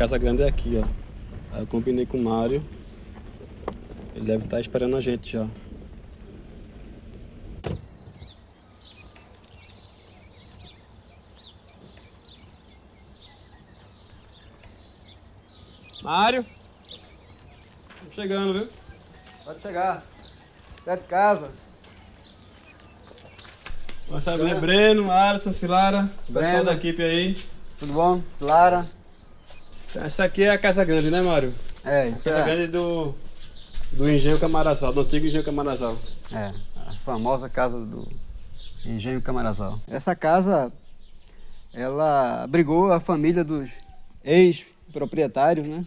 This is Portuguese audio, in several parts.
Casa Grande é aqui, ó. Aí eu combinei com o Mário. Ele deve estar esperando a gente já. Mário! Tô chegando, viu? Pode chegar. Sai de casa. Nossa família, Breno, Alisson, Silara, pessoal da equipe aí. Tudo bom? Silara? Essa aqui é a Casa Grande, né, Mário? Isso Casa Grande do Engenho Camarazal, do antigo Engenho Camarazal. A famosa casa do Engenho Camarazal. Essa casa, ela abrigou a família dos ex-proprietários, né,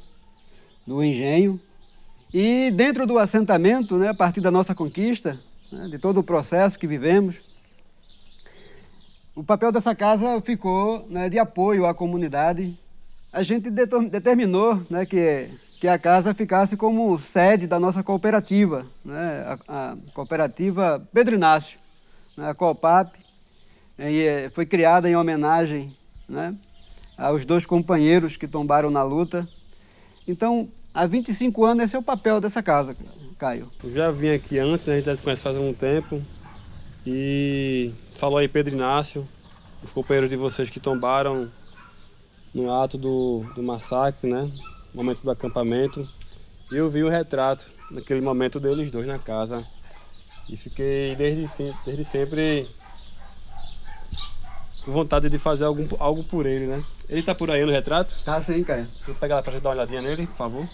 do engenho. E dentro do assentamento, né, a partir da nossa conquista, né, de todo o processo que vivemos, o papel dessa casa ficou, né, de apoio à comunidade. A gente determinou, né, que a casa ficasse como sede da nossa cooperativa, né, a cooperativa Pedro Inácio, né, a Coopap, e foi criada em homenagem, né, aos 2 companheiros que tombaram na luta. Então, há 25 anos esse é o papel dessa casa, Caio. Eu já vim aqui antes, né, a gente já se conhece faz um tempo. E falou aí Pedro Inácio, os companheiros de vocês que tombaram no ato do massacre, né? No momento do acampamento. E eu vi o retrato naquele momento deles 2 na casa. E fiquei desde sempre com vontade de fazer algo por ele, né? Ele tá por aí no retrato? Tá sim, Caio. Vou pegar lá pra gente dar uma olhadinha nele, por favor.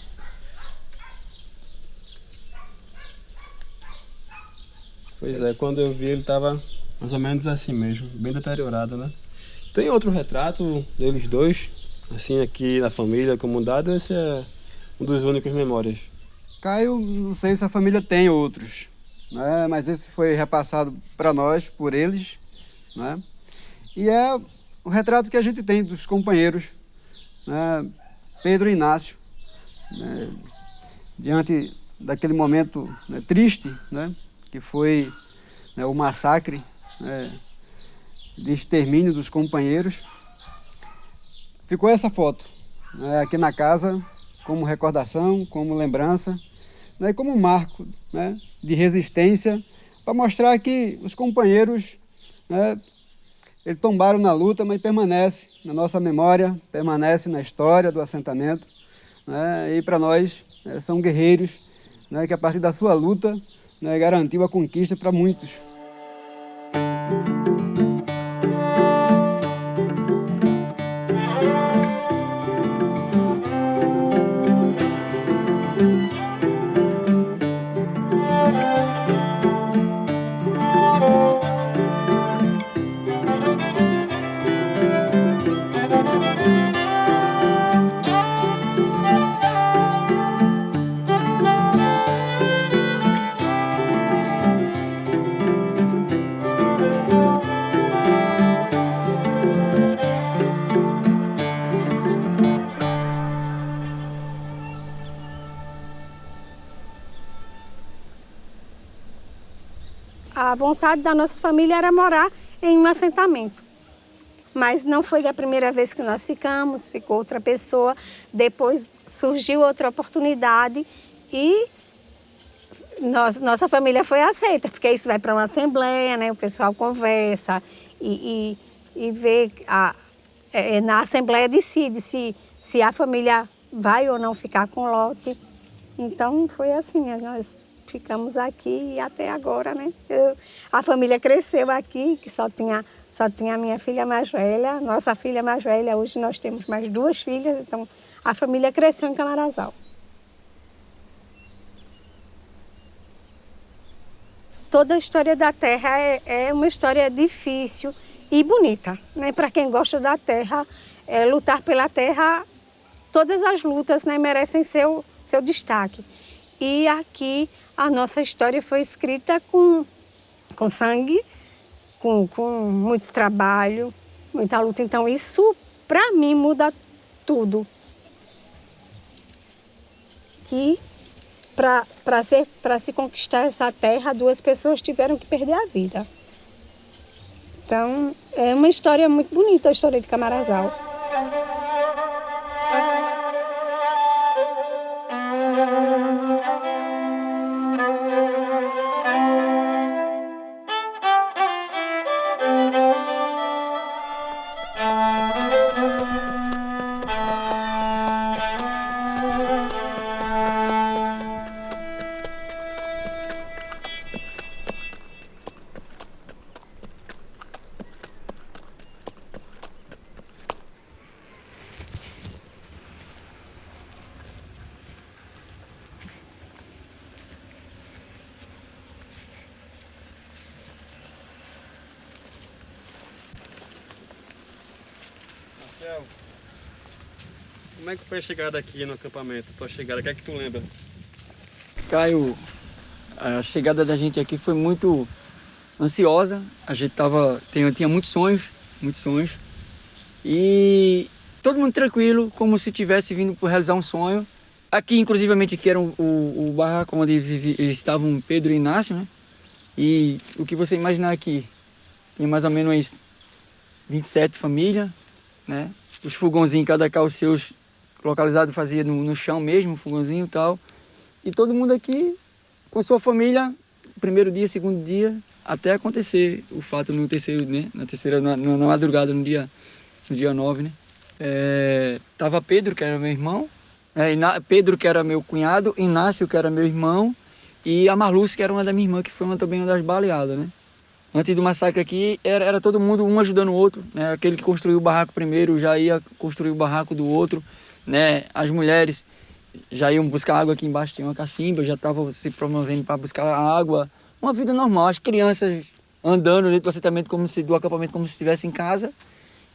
Pois é, quando eu vi ele tava mais ou menos assim mesmo, bem deteriorado, né? Tem outro retrato deles 2, assim, aqui na família, comunidade, ou esse é um dos únicos memórias? Caio, não sei se a família tem outros, né? Mas esse foi repassado para nós, por eles, né? E é o retrato que a gente tem dos companheiros, né? Pedro e Inácio, né? Diante daquele momento, né, triste, né, que foi, né, o massacre, né, de extermínio dos companheiros, ficou essa foto, né, aqui na casa como recordação, como lembrança, né, como marco, né, de resistência, para mostrar que os companheiros, né, eles tombaram na luta, mas permanece na nossa memória, permanece na história do assentamento, né, e para nós, né, são guerreiros, né, que a partir da sua luta, né, garantiu a conquista para muitos. A vontade da nossa família era morar em um assentamento. Mas não foi a primeira vez que nós ficamos, ficou outra pessoa. Depois surgiu outra oportunidade e nossa família foi aceita, porque isso vai para uma assembleia, né? O pessoal conversa e vê, na assembleia decide se a família vai ou não ficar com o lote. Então foi assim, nós ficamos aqui até agora, né? A família cresceu aqui, que só tinha a minha filha mais velha, nossa filha mais velha. Hoje nós temos mais 2 filhas, então a família cresceu em Camarazal. Toda a história da terra é uma história difícil e bonita, né? Para quem gosta da terra, lutar pela terra, todas as lutas, né, merecem seu destaque. E aqui a nossa história foi escrita com sangue, com muito trabalho, muita luta. Então isso, para mim, muda tudo. Que para se conquistar essa terra, 2 pessoas tiveram que perder a vida. Então é uma história muito bonita, a história de Camarazal. Michel, como é que foi a chegada aqui no acampamento? Tua chegada, o que é que tu lembra? Caio, a chegada da gente aqui foi muito ansiosa. A gente tinha muitos sonhos. E todo mundo tranquilo, como se tivesse vindo por realizar um sonho. Aqui, inclusivamente, que era o barraco onde estavam Pedro e Inácio, né? E o que você imaginar aqui, tinha mais ou menos 27 famílias, né? Os fogãozinhos, cada cá os seus localizados, fazia no chão mesmo, fogãozinho e tal. E todo mundo aqui com sua família, primeiro dia, segundo dia, até acontecer o fato no terceiro, né? Na madrugada, no dia 9, né? Tava Pedro, que era meu irmão, Pedro, que era meu cunhado, Inácio, que era meu irmão, e a Marluce, que era uma da minha irmã, que foi também uma das baleadas, né? Antes do massacre aqui, era todo mundo um ajudando o outro, né? Aquele que construiu o barraco primeiro já ia construir o barraco do outro, né? As mulheres já iam buscar água aqui embaixo, tinha uma cacimba, já estavam se promovendo para buscar água. Uma vida normal, as crianças andando dentro do assentamento do acampamento como se estivesse em casa.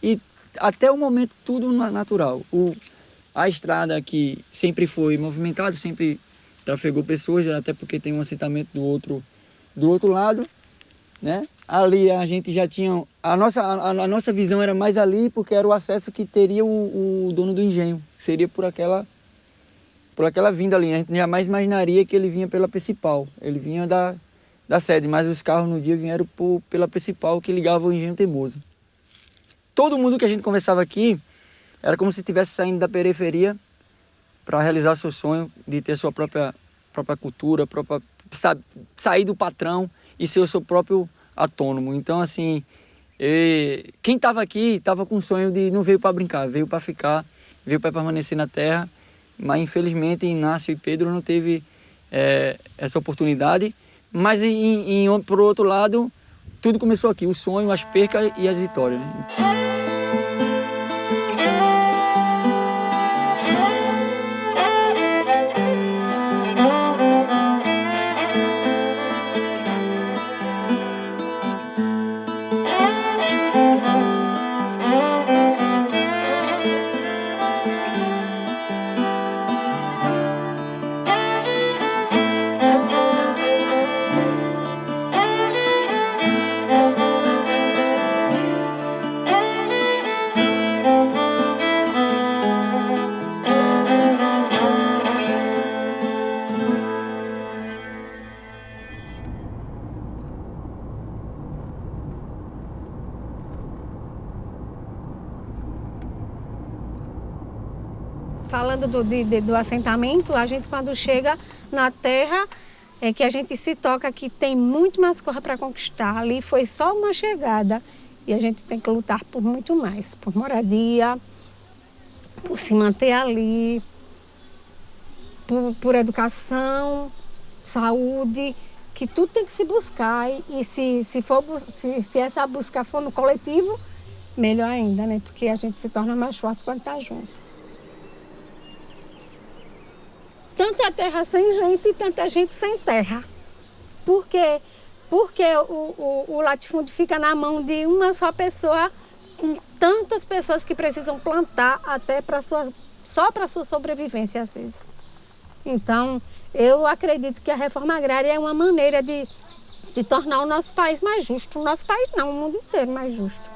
E até o momento tudo natural. A estrada aqui sempre foi movimentada, sempre trafegou pessoas, até porque tem um assentamento do outro lado, né? Ali a gente já tinha... A nossa visão era mais ali porque era o acesso que teria o dono do engenho, que seria por aquela vinda ali. A gente jamais imaginaria que ele vinha pela principal. Ele vinha da sede, mas os carros no dia vieram pela principal que ligava o engenho Teimoso. Todo mundo que a gente conversava aqui era como se estivesse saindo da periferia para realizar seu sonho de ter sua própria cultura, sair do patrão e ser o seu próprio autônomo. Então, assim, quem estava aqui estava com o sonho de não veio para brincar, veio para ficar, veio para permanecer na terra, mas infelizmente Inácio e Pedro não teve essa oportunidade. Mas, por outro lado, tudo começou aqui, o sonho, as percas e as vitórias, né? Falando do assentamento, a gente quando chega na terra, é que a gente se toca que tem muito mais coisa para conquistar. Ali foi só uma chegada e a gente tem que lutar por muito mais, por moradia, por se manter ali, por educação, saúde, que tudo tem que se buscar. E se essa busca for no coletivo, melhor ainda, né? Porque a gente se torna mais forte quando está junto. Tanta terra sem gente e tanta gente sem terra. Por quê? Porque o latifúndio fica na mão de uma só pessoa, com tantas pessoas que precisam plantar até só para a sua sobrevivência, às vezes. Então, eu acredito que a reforma agrária é uma maneira de tornar o nosso país mais justo. O nosso país não, o mundo inteiro mais justo.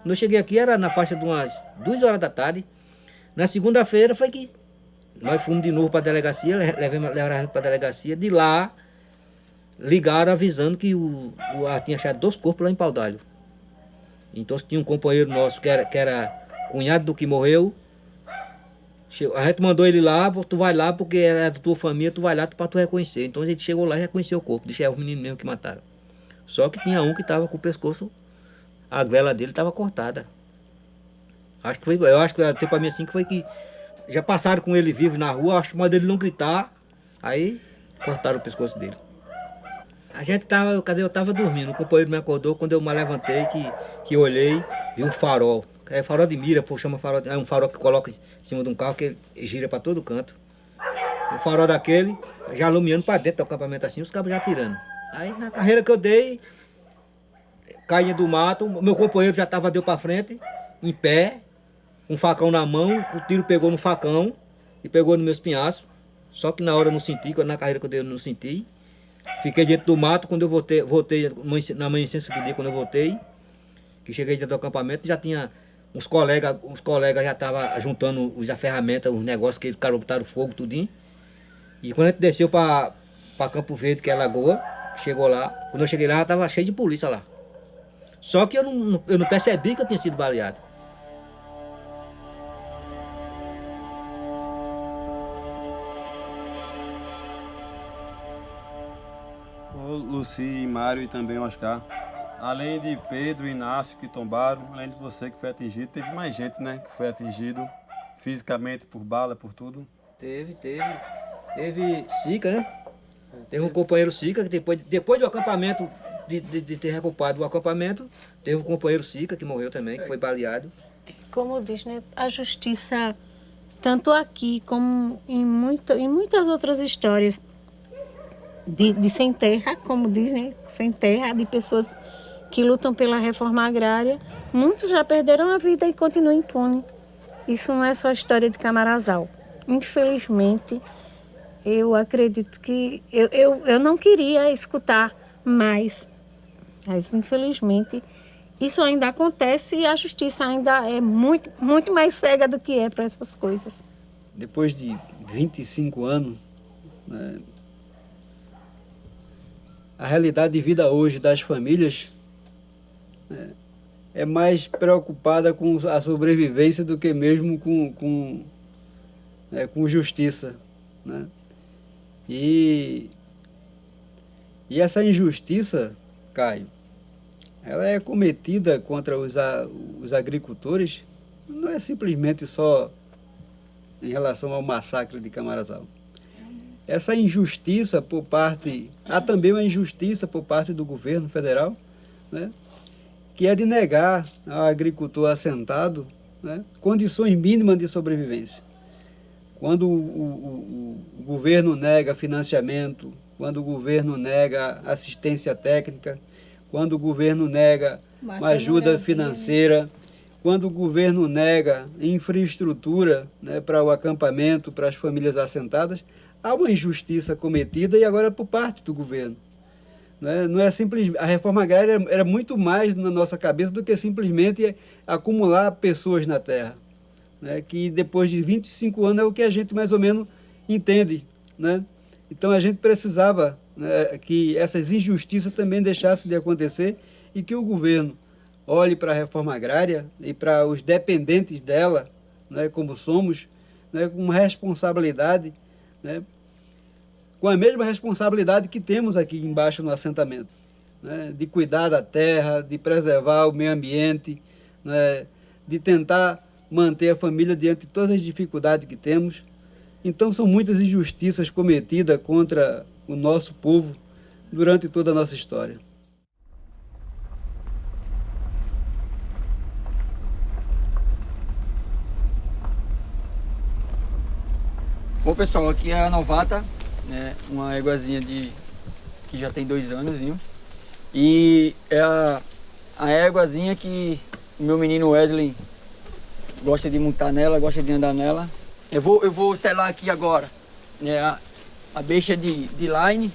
Quando eu cheguei aqui era na faixa de umas 2 horas da tarde. Na segunda-feira foi que nós fomos de novo para a delegacia, levaram para a delegacia. De lá, ligaram avisando que tinha achado 2 corpos lá em Paudalho. Então, se tinha um companheiro nosso que era cunhado do que morreu, a gente mandou ele lá, tu vai lá porque é da tua família, tu vai lá para tu reconhecer. Então a gente chegou lá e reconheceu o corpo, disse os meninos mesmo que mataram. Só que tinha um que estava com o pescoço, a goela dele estava cortada. Eu acho que até para mim assim que foi que já passaram com ele vivo na rua, acho que mais dele não gritar, Aí cortaram o pescoço dele. Eu tava dormindo, o companheiro me acordou quando eu me levantei, que eu olhei, vi um farol. É farol de mira, pô, chama farol, é um farol que coloca em cima de um carro que ele gira para todo canto. O farol daquele, já alumiando para dentro do acampamento assim, os cabos já atirando. Aí na carreira que eu dei, caí do mato, o meu companheiro já deu para frente, em pé, um facão na mão, o tiro pegou no facão e pegou nos meus pinhaços. Só que na hora eu não senti, na carreira que eu dei eu não senti. Fiquei dentro do mato, quando eu voltei na amanhecência do dia, quando eu voltei, que cheguei dentro do acampamento, já tinha os colegas já estavam juntando as ferramentas, os negócios que eles botaram fogo, tudinho. E quando a gente desceu para Campo Verde, que é a lagoa, chegou lá, quando eu cheguei lá, estava cheio de polícia lá. Só que eu não percebi que eu tinha sido baleado. Luci, Mário e também Oscar. Além de Pedro e Inácio que tombaram, além de você que foi atingido, teve mais gente, né, que foi atingido fisicamente por bala, por tudo. Teve Sica, né? Teve um companheiro Sica, que depois do acampamento, de ter recuperado o acampamento, teve um companheiro Sica que morreu também, que foi baleado. Como diz, né, a justiça, tanto aqui como em muitas outras histórias, de sem terra, como diz, né? Sem terra, de pessoas que lutam pela reforma agrária. Muitos já perderam a vida e continuam impunes. Isso não é só a história de Camarazal. Infelizmente, eu acredito que... Eu não queria escutar mais, mas infelizmente isso ainda acontece e a justiça ainda é muito, muito mais cega do que é para essas coisas. Depois de 25 anos, né, a realidade de vida hoje das famílias, né, é mais preocupada com a sobrevivência do que mesmo com justiça, né? E essa injustiça, Caio, ela é cometida contra os agricultores, não é simplesmente só em relação ao massacre de Camarazal. Essa injustiça há também uma injustiça por parte do governo federal, né, que é de negar ao agricultor assentado, né, condições mínimas de sobrevivência. Quando o governo nega financiamento, quando o governo nega assistência técnica, quando o governo nega uma ajuda financeira, quando o governo nega infraestrutura, né, para o acampamento, para as famílias assentadas, há uma injustiça cometida e agora por parte do governo. Não é simples, a reforma agrária era muito mais na nossa cabeça do que simplesmente acumular pessoas na terra, né, que depois de 25 anos é o que a gente mais ou menos entende, né? Então a gente precisava, né, que essas injustiças também deixassem de acontecer e que o governo olhe para a reforma agrária e para os dependentes dela, né, como somos, né, com uma responsabilidade, né, com a mesma responsabilidade que temos aqui embaixo no assentamento, né, de cuidar da terra, de preservar o meio ambiente, né, de tentar manter a família diante de todas as dificuldades que temos. Então são muitas injustiças cometidas contra o nosso povo durante toda a nossa história. Bom, pessoal, aqui é a Novata, né, uma éguazinha que já tem 2 anos, viu? E é a éguazinha que o meu menino Wesley gosta de montar nela, gosta de andar nela. Eu vou selar aqui agora, né, a besta de line.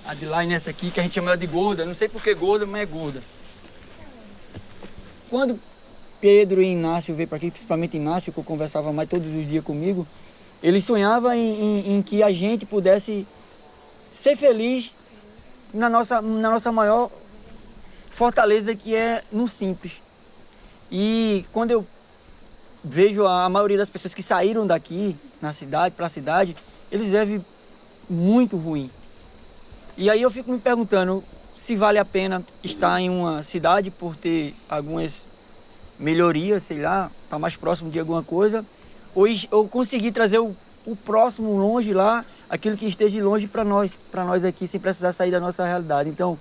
A de line é essa aqui, que a gente chama ela de gorda. Não sei por que gorda, mas é gorda. Quando Pedro e Inácio veio para aqui, principalmente Inácio, que eu conversava mais todos os dias comigo, ele sonhava em que a gente pudesse ser feliz na nossa maior fortaleza, que é no simples. E quando eu vejo a maioria das pessoas que saíram daqui, na cidade, para a cidade, eles vivem muito ruim. E aí eu fico me perguntando se vale a pena estar em uma cidade por ter algumas melhorias, sei lá, estar mais próximo de alguma coisa, ou conseguir trazer o próximo longe lá, aquilo que esteja longe para nós aqui, sem precisar sair da nossa realidade. Então,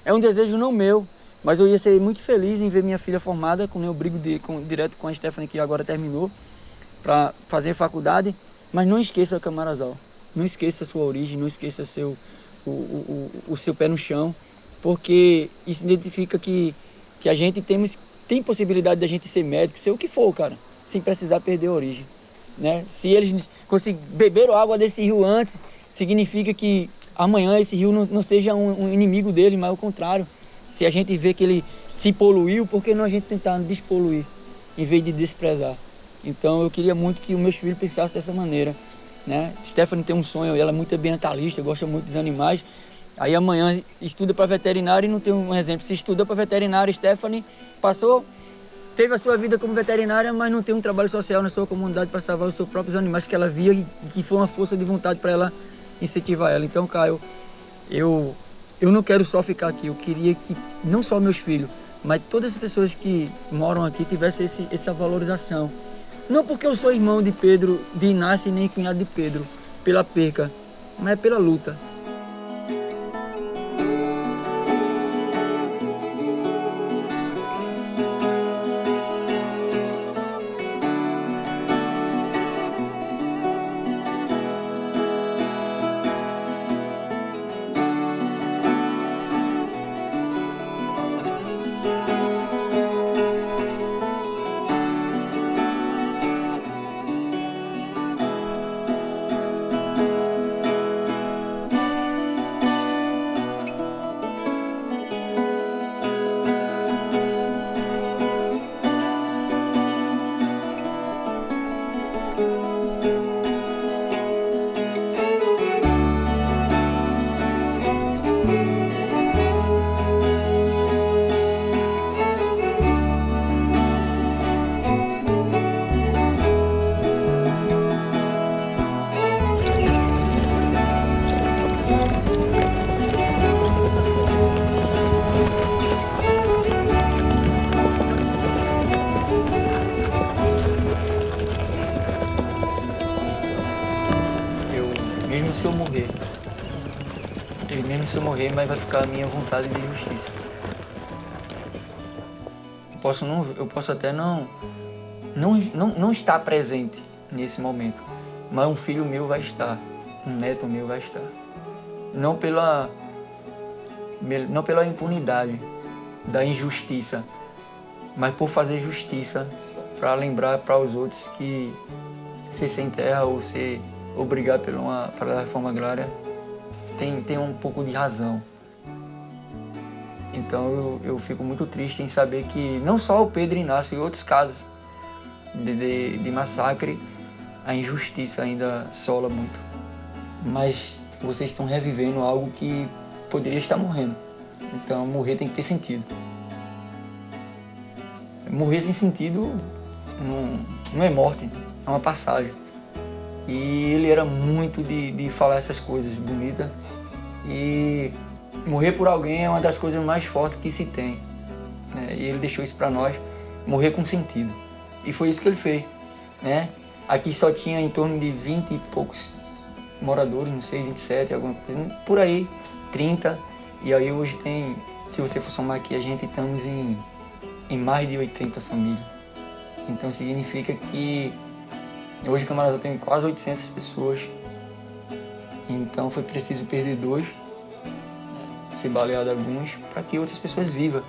é um desejo não meu, mas eu ia ser muito feliz em ver minha filha formada, como eu brigo direto com a Stephanie, que agora terminou, para fazer faculdade. Mas não esqueça Camarazal, não esqueça a sua origem, não esqueça o seu pé no chão, porque isso identifica que a gente tem possibilidade de a gente ser médico, ser o que for, cara, sem precisar perder a origem, né? Se eles beberam água desse rio antes, significa que amanhã esse rio não seja um inimigo dele, mas ao contrário. Se a gente vê que ele se poluiu, por que não a gente tentar despoluir, em vez de desprezar? Então eu queria muito que os meus filhos pensassem dessa maneira, né? Stephanie tem um sonho, ela é muito ambientalista, gosta muito dos animais. Aí amanhã estuda para veterinário e não tem um exemplo. Se estuda para veterinário, Stephanie teve a sua vida como veterinária, mas não tem um trabalho social na sua comunidade para salvar os seus próprios animais que ela via e que foi uma força de vontade para ela incentivar ela. Então, Caio, eu não quero só ficar aqui, eu queria que não só meus filhos, mas todas as pessoas que moram aqui tivessem essa valorização. Não porque eu sou irmão de Pedro, de Inácio, nem cunhado de Pedro, pela perca, mas é pela luta. Se eu morrer, mas vai ficar a minha vontade de justiça. Eu posso até não estar presente nesse momento, mas um filho meu vai estar, um neto meu vai estar. Não pela impunidade da injustiça, mas por fazer justiça, para lembrar para os outros que ser sem terra ou ser obrigado pela reforma agrária tem um pouco de razão. Então eu fico muito triste em saber que não só o Pedro Inácio, em outros casos de massacre, a injustiça ainda assola muito. Mas vocês estão revivendo algo que poderia estar morrendo. Então morrer tem que ter sentido. Morrer sem sentido não é morte, é uma passagem. E ele era muito de falar essas coisas bonitas. E morrer por alguém é uma das coisas mais fortes que se tem, né? E ele deixou isso para nós, morrer com sentido. E foi isso que ele fez, né? Aqui só tinha em torno de 20 e poucos moradores, não sei, 27, alguma coisa, por aí, 30. E aí hoje tem, se você for somar aqui, a gente estamos em mais de 80 famílias. Então significa que hoje Camarazal tem quase 800 pessoas. Então foi preciso perder 2, ser baleado alguns, para que outras pessoas vivam.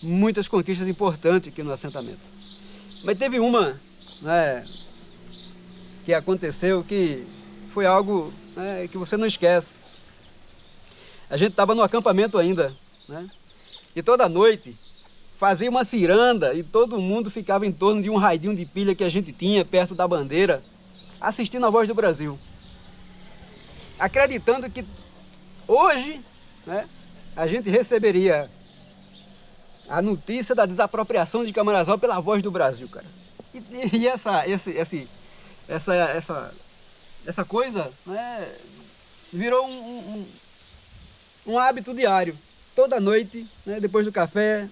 muitas conquistas importantes aqui no assentamento. Mas teve uma, né, que aconteceu que foi algo, né, que você não esquece. A gente estava no acampamento ainda, né, e toda noite fazia uma ciranda e todo mundo ficava em torno de um raidinho de pilha que a gente tinha perto da bandeira, assistindo a Voz do Brasil, acreditando que hoje, né, a gente receberia a notícia da desapropriação de Camarazal pela Voz do Brasil, cara. E essa coisa, né, virou um hábito diário. Toda noite, né, depois do café,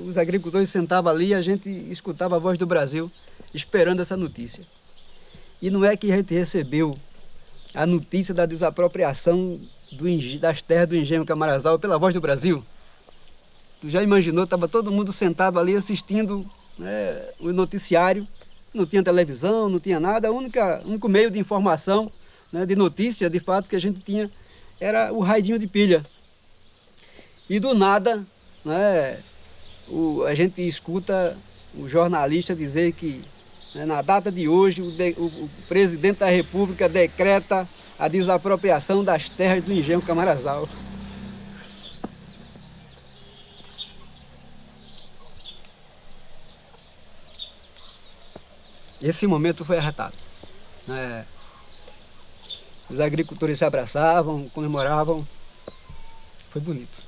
os agricultores sentavam ali e a gente escutava a Voz do Brasil, esperando essa notícia. E não é que a gente recebeu a notícia da desapropriação das terras do engenho Camarazal pela Voz do Brasil? Tu já imaginou? Estava todo mundo sentado ali assistindo, né, o noticiário, não tinha televisão, não tinha nada, o único meio de informação, né, de notícia, de fato, que a gente tinha era o raidinho de pilha. E do nada, né, a gente escuta o jornalista dizer que, né, na data de hoje o presidente da República decreta a desapropriação das terras do engenho Camarazal. Esse momento foi arretado, né? Os agricultores se abraçavam, comemoravam, foi bonito.